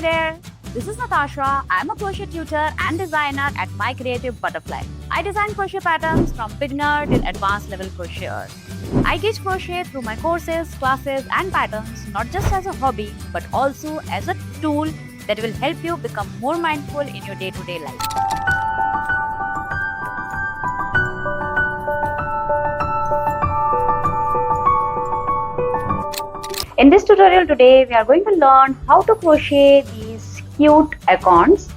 there, this is Natasha. I'm a crochet tutor and designer at My Creative Butterfly. I design crochet patterns from beginner till advanced level crocheter. I teach crochet through my courses, classes and patterns not just as a hobby but also as a tool that will help you become more mindful in your day-to-day life. In this tutorial today, we are going to learn how to crochet these cute acorns.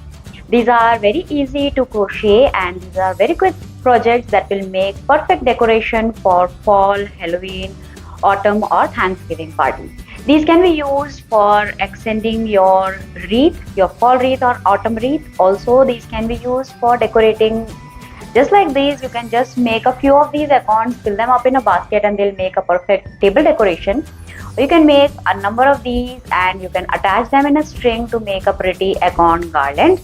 These are very easy to crochet and these are very quick projects that will make perfect decoration for fall, Halloween, autumn or Thanksgiving party. These can be used for extending your wreath, your fall wreath or autumn wreath. Also, these can be used for decorating. Just like these, you can just make a few of these acorns, fill them up in a basket and they'll make a perfect table decoration. You can make a number of these and you can attach them in a string to make a pretty acorn garland.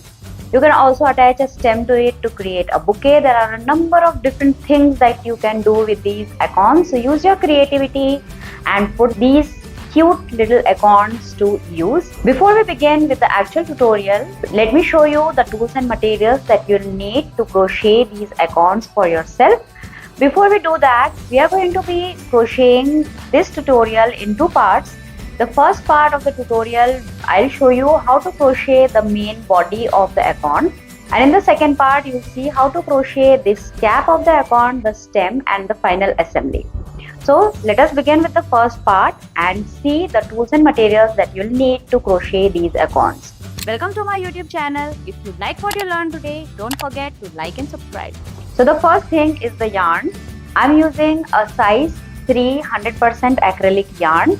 You can also attach a stem to it to create a bouquet. There are a number of different things that you can do with these acorns. So use your creativity and put these cute little acorns to use. Before we begin with the actual tutorial, let me show you the tools and materials that you'll need to crochet these acorns for yourself. Before we do that, we are going to be crocheting this tutorial in two parts. The first part of the tutorial, I'll show you how to crochet the main body of the acorn. And in the second part, you'll see how to crochet this cap of the acorn, the stem and the final assembly. So let us begin with the first part and see the tools and materials that you'll need to crochet these acorns. Welcome to my YouTube channel. If you like what you learned today, don't forget to like and subscribe. So the first thing is the yarn. I'm using a size 3 100% acrylic yarn.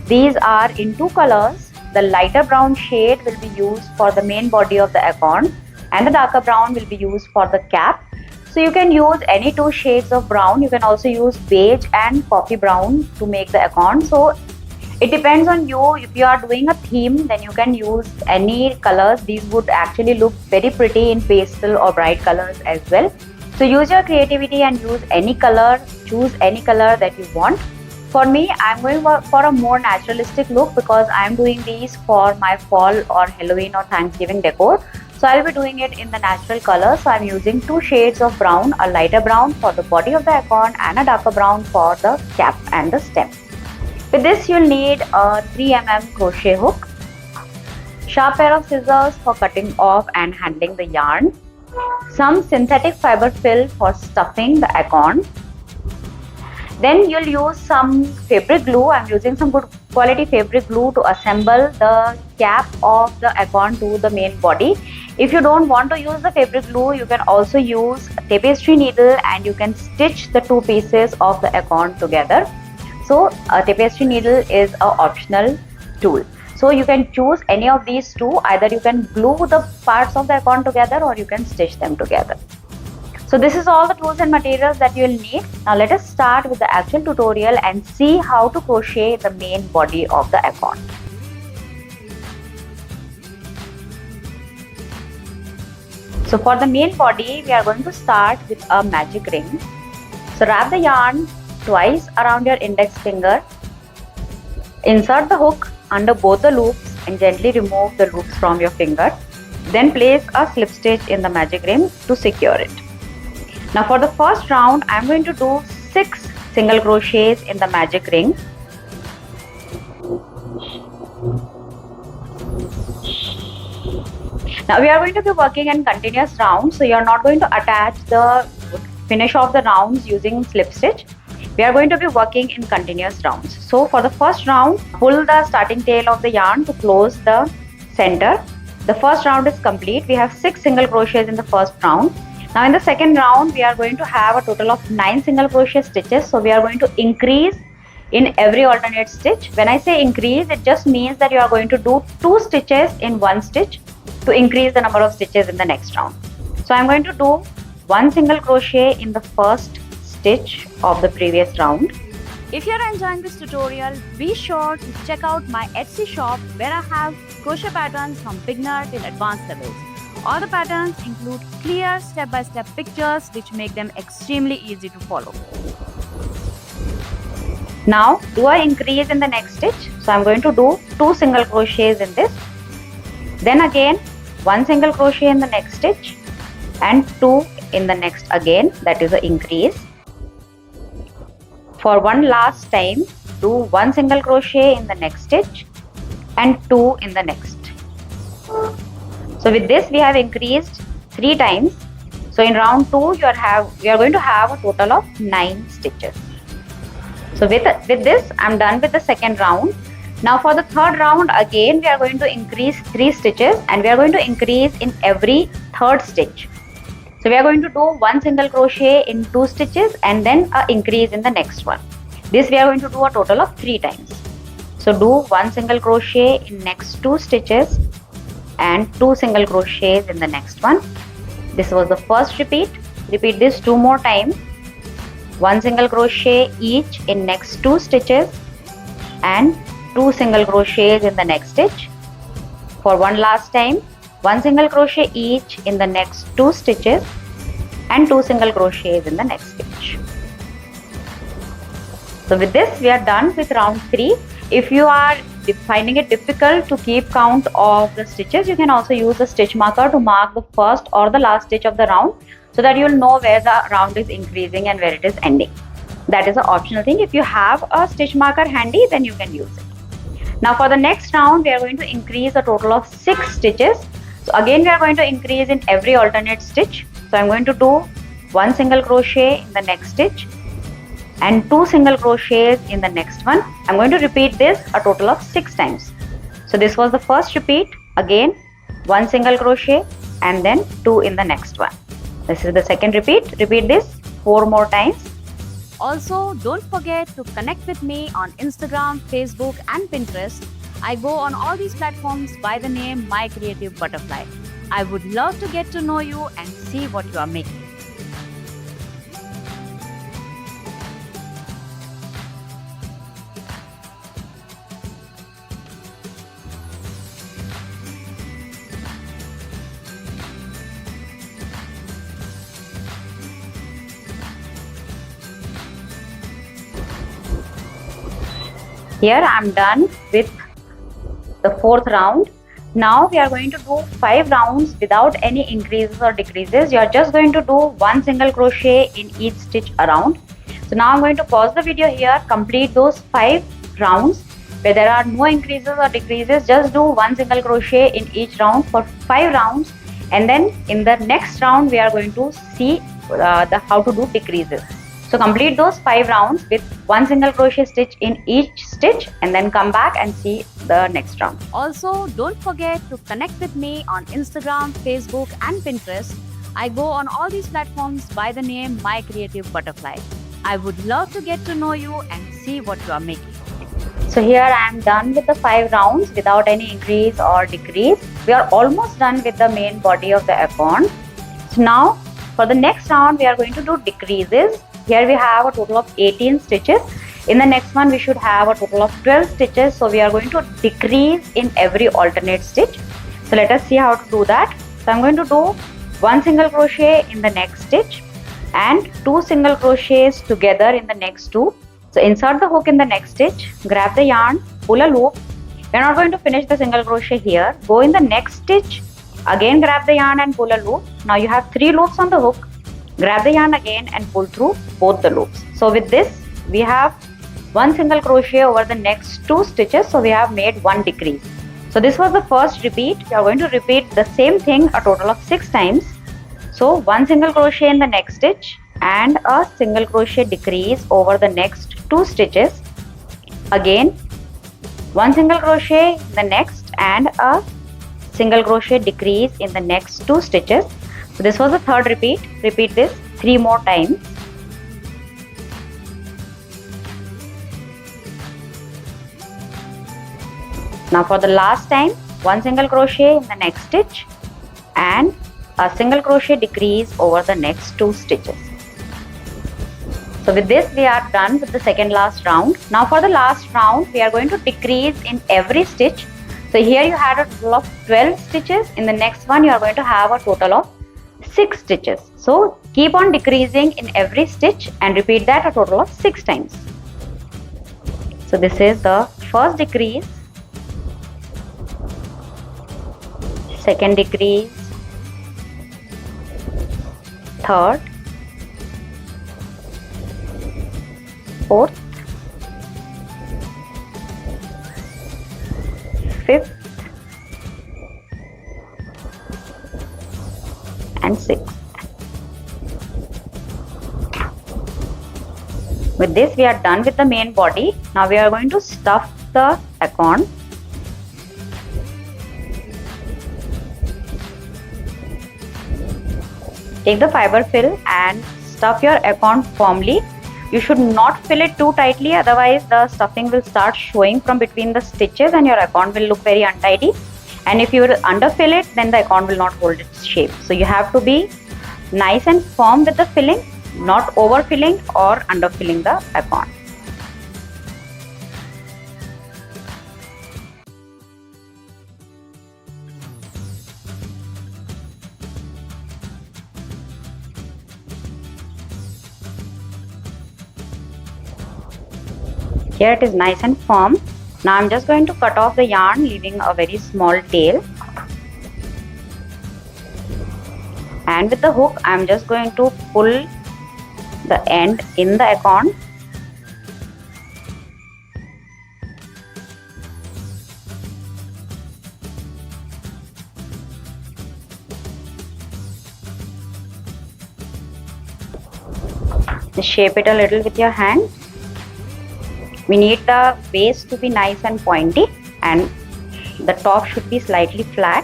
These are in two colors. The lighter brown shade will be used for the main body of the acorn and the darker brown will be used for the cap. So you can use any two shades of brown. You can also use beige and coffee brown to make the acorn. So it depends on you. If you are doing a theme, then you can use any colors. These would actually look very pretty in pastel or bright colors as well. So use your creativity and use any color, choose any color that you want. For me, I'm going for a more naturalistic look because I'm doing these for my fall or Halloween or Thanksgiving decor. So I'll be doing it in the natural color. So I'm using two shades of brown, a lighter brown for the body of the acorn and a darker brown for the cap and the stem. With this, you'll need a 3mm crochet hook, sharp pair of scissors for cutting off and handling the yarn, some synthetic fiber fill for stuffing the acorn. Then you'll use some fabric glue. I'm using some good quality fabric glue to assemble the cap of the acorn to the main body. If you don't want to use the fabric glue, you can also use a tapestry needle and you can stitch the two pieces of the acorn together. So a tapestry needle is an optional tool. So you can choose any of these two. Either you can glue the parts of the acorn together or you can stitch them together. So this is all the tools and materials that you'll need. Now let us start with the actual tutorial and see how to crochet the main body of the acorn. So for the main body, we are going to start with a magic ring. So wrap the yarn twice around your index finger. Insert the hook under both the loops and gently remove the loops from your finger. Then place a slip stitch in the magic ring to secure it. Now for the first round, I am going to do 6 single crochets in the magic ring. Now we are going to be working in continuous rounds, so you are not going to attach the finish of the rounds using slip stitch. We are going to be working in continuous rounds. So for the first round, pull the starting tail of the yarn to close the center. The first round is complete. We have 6 single crochets in the first round. Now in the second round, we are going to have a total of 9 single crochet stitches. So we are going to increase in every alternate stitch. When I say increase, it just means that you are going to do 2 stitches in one stitch to increase the number of stitches in the next round. So I am going to do 1 single crochet in the first stitch of the previous round. If you're enjoying this tutorial, be sure to check out my Etsy shop where I have crochet patterns from beginner till advanced levels. All the patterns include clear step-by-step pictures which make them extremely easy to follow. Now do I increase in the next stitch? So I'm going to do 2 single crochets in this. Then again 1 single crochet in the next stitch and 2 in the next again, that is an increase. For one last time, do 1 single crochet in the next stitch and 2 in the next. So with this we have increased 3 times. So in round 2 we are going to have a total of 9 stitches. So with this I am done with the second round. Now for the third round, again we are going to increase 3 stitches and we are going to increase in every third stitch. So we are going to do 1 single crochet in 2 stitches and then an increase in the next one. This we are going to do a total of 3 times. So do 1 single crochet in next 2 stitches and 2 single crochets in the next one. This was the first repeat. Repeat this 2 more times. 1 single crochet each in next 2 stitches and 2 single crochets in the next stitch. For one last time, 1 single crochet each in the next 2 stitches and 2 single crochets in the next stitch. So with this we are done with round 3. If you are finding it difficult to keep count of the stitches, you can also use a stitch marker to mark the first or the last stitch of the round, so that you will know where the round is increasing and where it is ending. That is an optional thing. If you have a stitch marker handy, then you can use it. Now for the next round, we are going to increase a total of 6 stitches. So again we are going to increase in every alternate stitch. So I am going to do 1 single crochet in the next stitch and 2 single crochets in the next one. I am going to repeat this a total of 6 times. So this was the first repeat. Again 1 single crochet and then 2 in the next one. This is the second repeat. Repeat this 4 more times. Also, don't forget to connect with me on Instagram, Facebook and Pinterest. I go on all these platforms by the name My Creative Butterfly. I would love to get to know you and see what you are making. Here I am done with the 4th round. Now we are going to do 5 rounds without any increases or decreases. You are just going to do 1 single crochet in each stitch around. So now I am going to pause the video here, complete those 5 rounds where there are no increases or decreases. Just do 1 single crochet in each round for 5 rounds, and then in the next round we are going to see how to do decreases. So complete those 5 rounds with 1 single crochet stitch in each stitch and then come back and see the next round. Also, don't forget to connect with me on Instagram, Facebook and Pinterest. I go on all these platforms by the name My Creative Butterfly. I would love to get to know you and see what you are making. So here I am done with the 5 rounds without any increase or decrease. We are almost done with the main body of the acorn. So now for the next round we are going to do decreases. Here we have a total of 18 stitches. In the next one we should have a total of 12 stitches. So we are going to decrease in every alternate stitch. So let us see how to do that. So I am going to do 1 single crochet in the next stitch and 2 single crochets together in the next 2. So insert the hook in the next stitch, grab the yarn, pull a loop. We are not going to finish the single crochet here. Go in the next stitch, again grab the yarn and pull a loop. Now you have 3 loops on the hook. Grab the yarn again and pull through both the loops. So with this we have 1 single crochet over the next 2 stitches. So we have made 1 decrease. So this was the first repeat. We are going to repeat the same thing a total of 6 times. So 1 single crochet in the next stitch and a single crochet decrease over the next 2 stitches. Again 1 single crochet in the next and a single crochet decrease in the next 2 stitches. So this was the third repeat. Repeat this 3 more times. Now for the last time, 1 single crochet in the next stitch and a single crochet decrease over the next 2 stitches. So with this we are done with the second last round. Now for the last round we are going to decrease in every stitch. So here you had a total of 12 stitches. In the next one you are going to have a total of 6 stitches. So keep on decreasing in every stitch and repeat that a total of 6 times. So this is the first decrease, second decrease, third, fourth, fifth, and sixth. With this, we are done with the main body. Now we are going to stuff the acorn. Take the fiber fill and stuff your acorn firmly. You should not fill it too tightly, otherwise the stuffing will start showing from between the stitches and your acorn will look very untidy. And if you will underfill it, then the acorn will not hold its shape. So you have to be nice and firm with the filling, not overfilling or underfilling the acorn. Here it is nice and firm. Now I'm just going to cut off the yarn, leaving a very small tail. And with the hook, I'm just going to pull the end in the acorn. Just shape it a little with your hand. We need the base to be nice and pointy and the top should be slightly flat.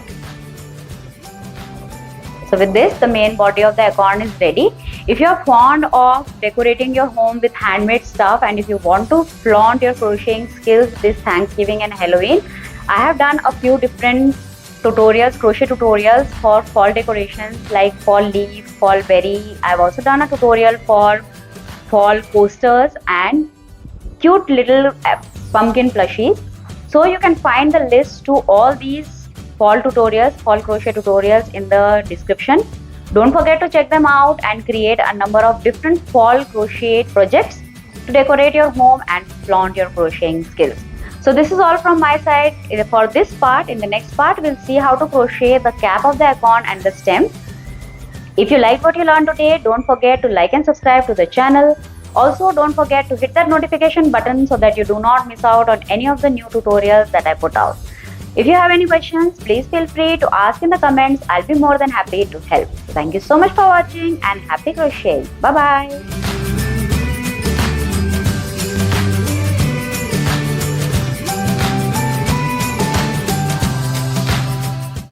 So with this, the main body of the acorn is ready. If you are fond of decorating your home with handmade stuff and if you want to flaunt your crocheting skills this Thanksgiving and Halloween, I have done a few different tutorials, crochet tutorials for fall decorations like fall leaf, fall berry. I've also done a tutorial for fall coasters and cute little pumpkin plushies. So you can find the list to all these fall tutorials, fall crochet tutorials in the description. Don't forget to check them out and create a number of different fall crochet projects to decorate your home and flaunt your crocheting skills. So this is all from my side for this part. In the next part, we'll see how to crochet the cap of the acorn and the stem. If you liked what you learned today, don't forget to like and subscribe to the channel. Also, don't forget to hit that notification button so that you do not miss out on any of the new tutorials that I put out. If you have any questions, please feel free to ask in the comments. I'll be more than happy to help. Thank you so much for watching and happy crocheting. Bye-bye.